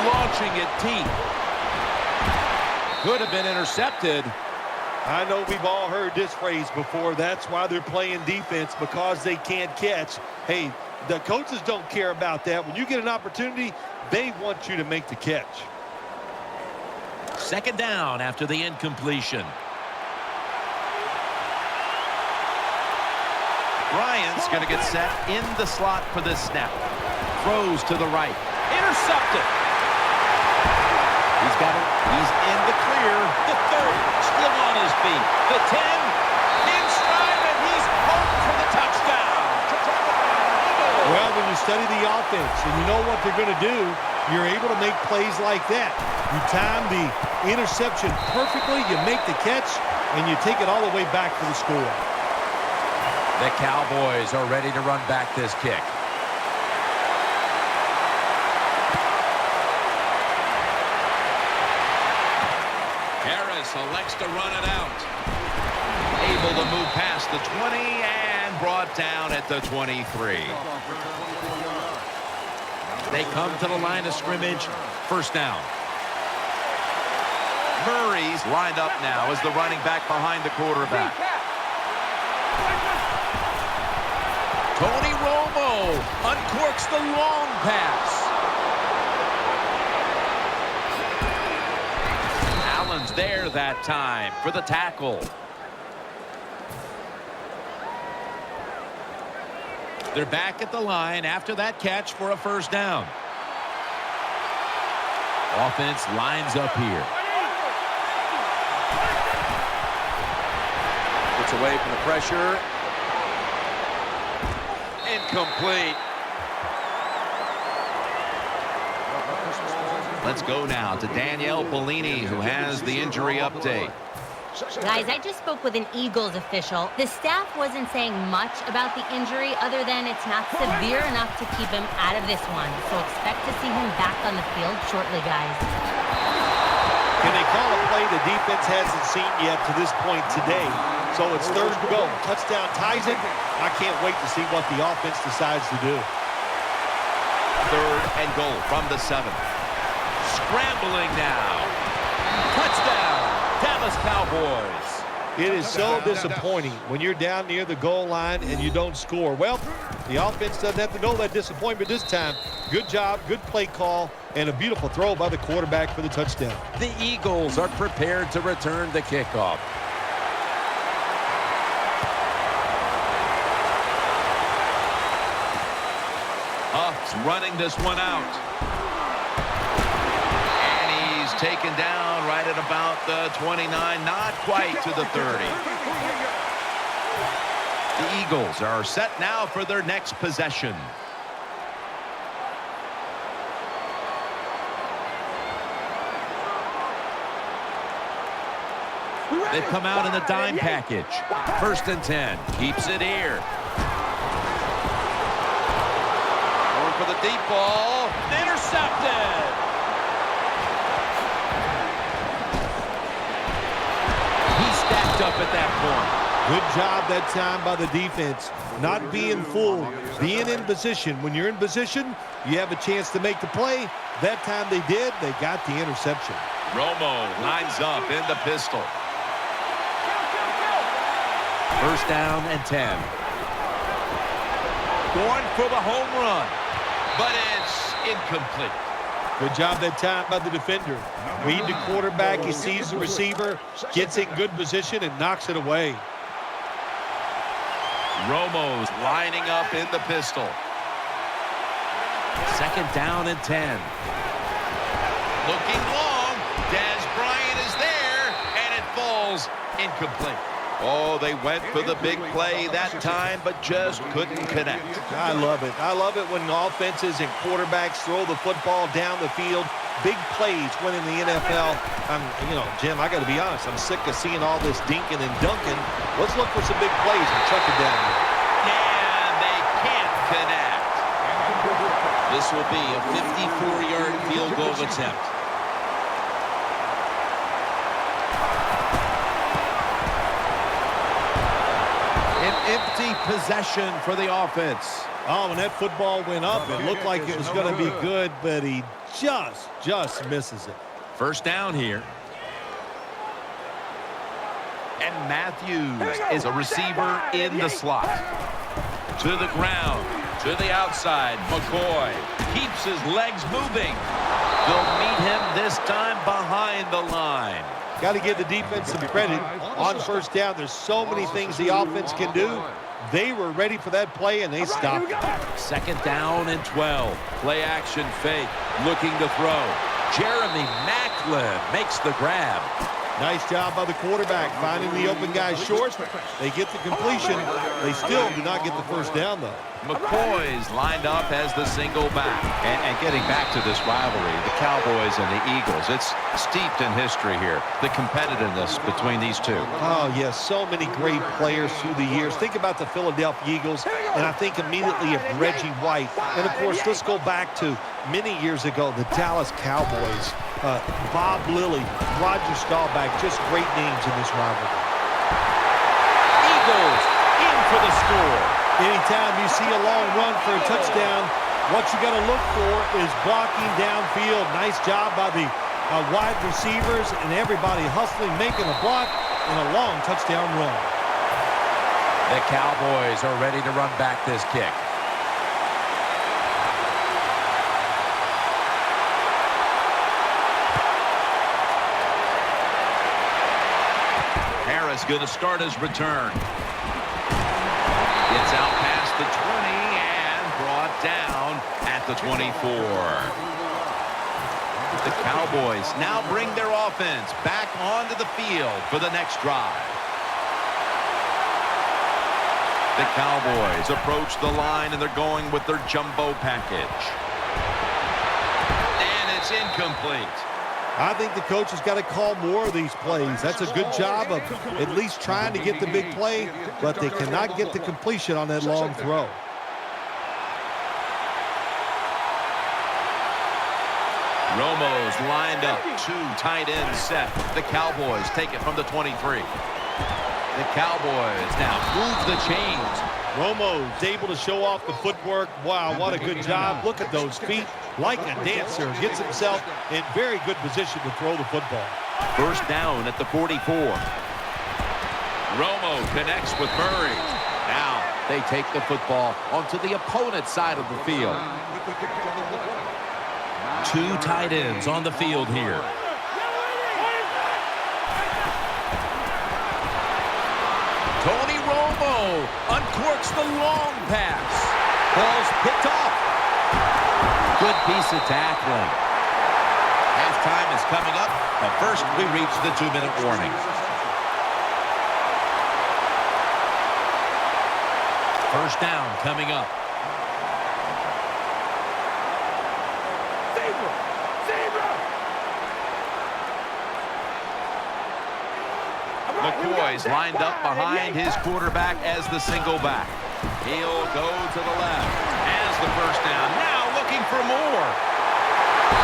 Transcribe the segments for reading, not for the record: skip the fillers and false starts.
launching it deep. Could have been intercepted. I know we've all heard this phrase before. That's why they're playing defense, because they can't catch. Hey, the coaches don't care about that. When you get an opportunity, they want you to make the catch. Second down after the incompletion. Bryant's going to get set in the slot for this snap. Throws to the right. Intercepted. He's got it. He's in the clear. The 30, still on his feet. The 10, in stride, and he's home for the touchdown. Well, when you study the offense and you know what they're going to do, you're able to make plays like that. You time the interception perfectly, you make the catch, and you take it all the way back for the score. The Cowboys are ready to run back this kick. Harris elects to run it out. Able to move past the 20 and brought down at the 23. They come to the line of scrimmage. First down. Murray's lined up now as the running back behind the quarterback. Tony Romo uncorks the long pass. Allen's there that time for the tackle. They're back at the line after that catch for a first down. Offense lines up here. Gets away from the pressure. Incomplete. Let's go now to Danielle Bellini, who has the injury update. Guys, I just spoke with an Eagles official. The staff wasn't saying much about the injury other than it's not severe enough to keep him out of this one. So expect to see him back on the field shortly, guys. Can they call a play the defense hasn't seen yet to this point today? So it's third and go. Touchdown ties it. I can't wait to see what the offense decides to do. Third and goal from the 7. Scrambling now. Touchdown, Dallas Cowboys. It is so disappointing when you're down near the goal line and you don't score. Well, the offense doesn't have to know that disappointment this time. Good job, good play call, and a beautiful throw by the quarterback for the touchdown. The Eagles are prepared to return the kickoff. Huff's running this one out. And he's taken down right at about the 29, not quite to the 30. The Eagles are set now for their next possession. They've come out in the dime package. First and 10. Keeps it here. Going for the deep ball. Intercepted. He's stacked up at that point. Good job that time by the defense. Not being fooled, being in position. When you're in position, you have a chance to make the play. That time they did. They got the interception. Romo lines up in the pistol. First down and 10. Going for the home run, but it's incomplete. Good job that time by the defender. Read the quarterback, he sees the receiver, gets in good position, and knocks it away. Romo's lining up in the pistol. Second down and 10. Looking long. Dez Bryant is there, and it falls incomplete. Oh, they went for the big play that time, but just couldn't connect. I love it. I love it when offenses and quarterbacks throw the football down the field. Big plays win in the NFL. Jim, I got to be honest. I'm sick of seeing all this dinking and dunking. Let's look for some big plays and chuck it down there. And they can't connect. This will be a 54-yard field goal attempt. An empty possession for the offense. Oh, when that football went up, it looked like it was going to be good, but he just misses it. First down here. And Matthews is a receiver in the slot. To the ground, to the outside. McCoy keeps his legs moving. They'll meet him this time behind the line. Got to give the defense some credit on first down. There's so many things the offense can do. They were ready for that play, and they stopped. Second down and 12. Play action fake. Looking to throw. Jeremy Maclin makes the grab. Nice job by the quarterback finding the open guy short. They get the completion. They still do not get the first down, though. McCoy's lined up as the single back. And getting back to this rivalry, the Cowboys and the Eagles, it's steeped in history here. The competitiveness between these two. Oh, yes, so many great players through the years. Think about the Philadelphia Eagles, and I think immediately of Reggie White. And, of course, let's go back to many years ago, the Dallas Cowboys. Bob Lilly, Roger Staubach, just great names in this rivalry. Eagles in for the score. Anytime you see a long run for a touchdown, what you got to look for is blocking downfield. Nice job by the wide receivers and everybody hustling, making a block, and a long touchdown run. The Cowboys are ready to run back this kick. Harris going to start his return. Gets out past the 20 and brought down at the 24. The Cowboys now bring their offense back onto the field for the next drive. The Cowboys approach the line, and they're going with their jumbo package. And it's incomplete. I think the coach has got to call more of these plays. That's a good job of at least trying to get the big play, but they cannot get the completion on that long throw. Romo's lined up, two tight ends set. The Cowboys take it from the 23. The Cowboys now move the chains. Romo's able to show off the footwork. Wow, what a good job. Look at those feet. Like a dancer. Gets himself in very good position to throw the football. First down at the 44. Romo connects with Murray. Now they take the football onto the opponent's side of the field. Two tight ends on the field here. Tony Romo uncorks the long pass. Ball's picked off. Good piece of tackling. Halftime is coming up, but first we reach the 2-minute warning. First down coming up. McCoy's lined up behind his quarterback as the single back. He'll go to the left as the first down. Now looking for more.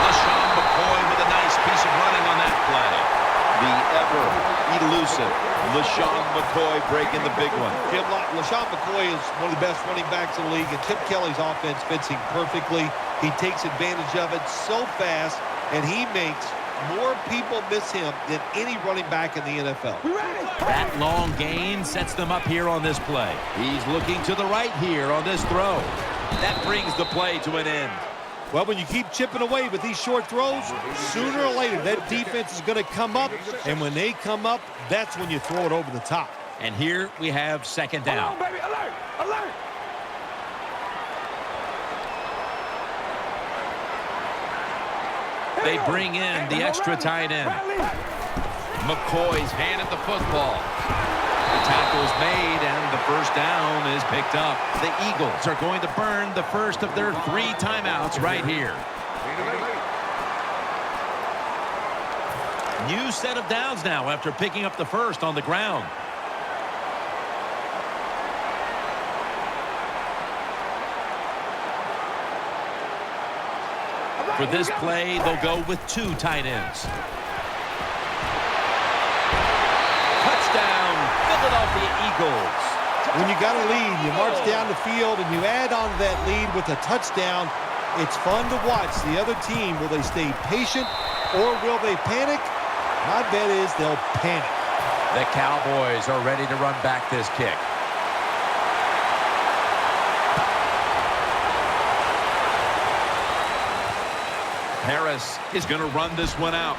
LaShawn McCoy with a nice piece of running on that play. The ever-elusive LaShawn McCoy breaking the big one. LaShawn McCoy is one of the best running backs in the league, and Chip Kelly's offense fits him perfectly. He takes advantage of it so fast, and he makes more people miss him than any running back in the NFL. That long gain sets them up here on this play. He's looking to the right here on this throw. That brings the play to an end. Well, when you keep chipping away with these short throws, sooner or later that defense is going to come up, and when they come up, that's when you throw it over the top. And here we have second down. Hold on, baby. Alert! Alert! They bring in the extra tight end. McCoy's handed the football. The tackle's made, and the first down is picked up. The Eagles are going to burn the first of their 3 timeouts right here. New set of downs now after picking up the first on the ground. For this play, they'll go with 2 tight ends. Touchdown, Philadelphia Eagles. When you got a lead, you march down the field and you add on that lead with a touchdown, it's fun to watch the other team. Will they stay patient or will they panic? My bet is they'll panic. The Cowboys are ready to run back this kick. Harris is going to run this one out.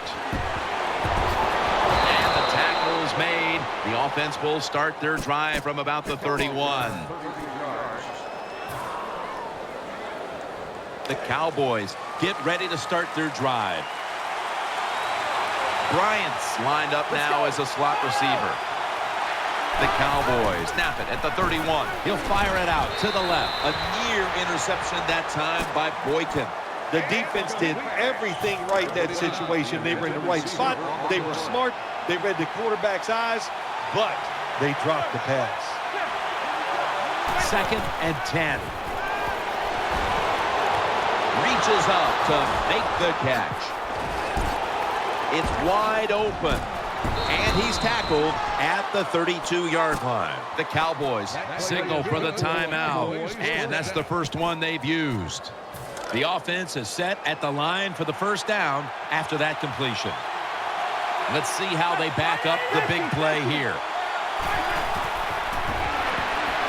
And the tackle is made. The offense will start their drive from about the 31. The Cowboys get ready to start their drive. Bryant's lined up now as a slot receiver. The Cowboys snap it at the 31. He'll fire it out to the left. A near interception that time by Boykin. The defense did everything right in that situation. They were in the right spot. They were smart. They read the quarterback's eyes, but they dropped the pass. 2nd and 10. Reaches up to make the catch. It's wide open. And he's tackled at the 32-yard line. The Cowboys signal for the timeout. And that's the first one they've used. The offense is set at the line for the first down after that completion. Let's see how they back up the big play here.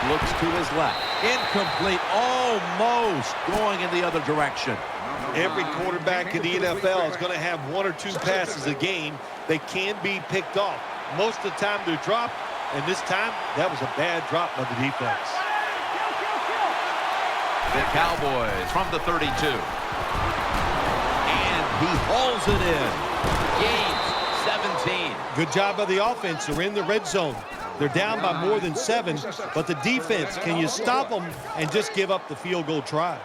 Looks to his left. Incomplete. Almost going in the other direction. Every quarterback in the NFL is going to have 1 or 2 passes a game. They can be picked off. Most of the time they're dropped, and this time that was a bad drop by the defense. The Cowboys from the 32. And he hauls it in. Gains 17. Good job by the offense. They're in the red zone. They're down by more than 7, but the defense, can you stop them and just give up the field goal try?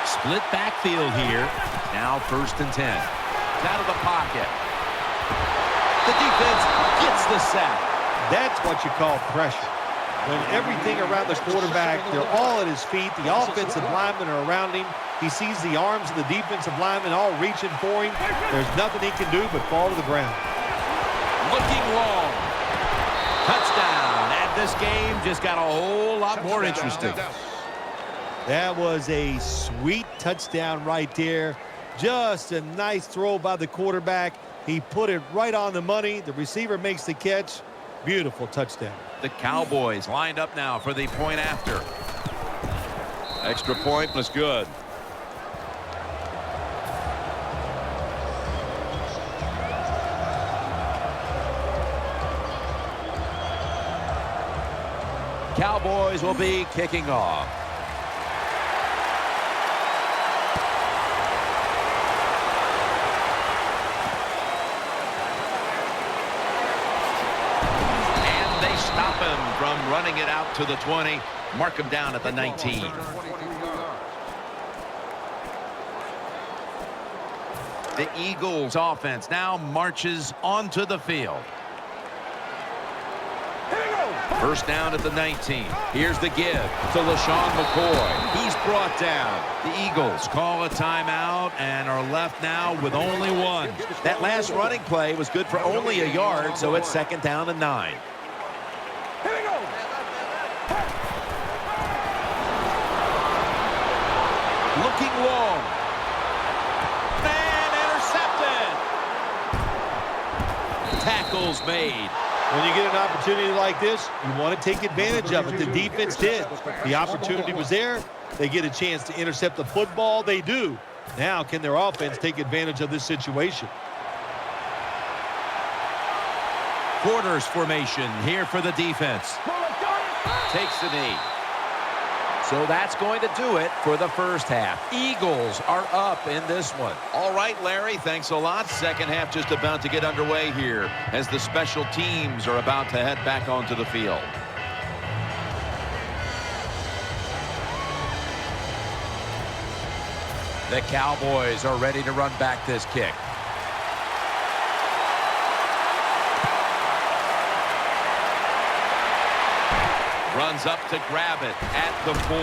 Split backfield here. Now 1st and 10. Out of the pocket. The defense gets the sack. That's what you call pressure. When everything around the quarterback, they're all at his feet. The offensive linemen are around him. He sees the arms of the defensive linemen all reaching for him. There's nothing he can do but fall to the ground. Looking long. Touchdown. And this game just got a whole lot more interesting. That was a sweet touchdown right there. Just a nice throw by the quarterback. He put it right on the money. The receiver makes the catch. Beautiful touchdown. The Cowboys lined up now for the point after. Extra point was good. Cowboys will be kicking off. Stop him from running it out to the 20. Mark him down at the 19. The Eagles offense now marches onto the field. First down at the 19. Here's the give to LaShawn McCoy. He's brought down. The Eagles call a timeout and are left now with only 1. That last running play was good for only a yard, so it's 2nd down and 9. Looking long. And intercepted. Tackles made. When you get an opportunity like this, you want to take advantage of it. The defense did. The opportunity was there. They get a chance to intercept the football. They do. Now, can their offense take advantage of this situation? Quarters formation here for the defense. Takes the knee. So that's going to do it for the first half. Eagles are up in this one. All right, Larry, thanks a lot. Second half just about to get underway here as the special teams are about to head back onto the field. The Cowboys are ready to run back this kick. Runs up to grab it at the 4.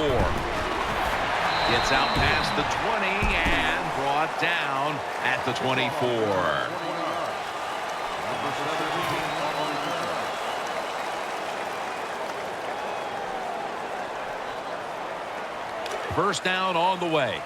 Gets out past the 20 and brought down at the 24. First down on the way.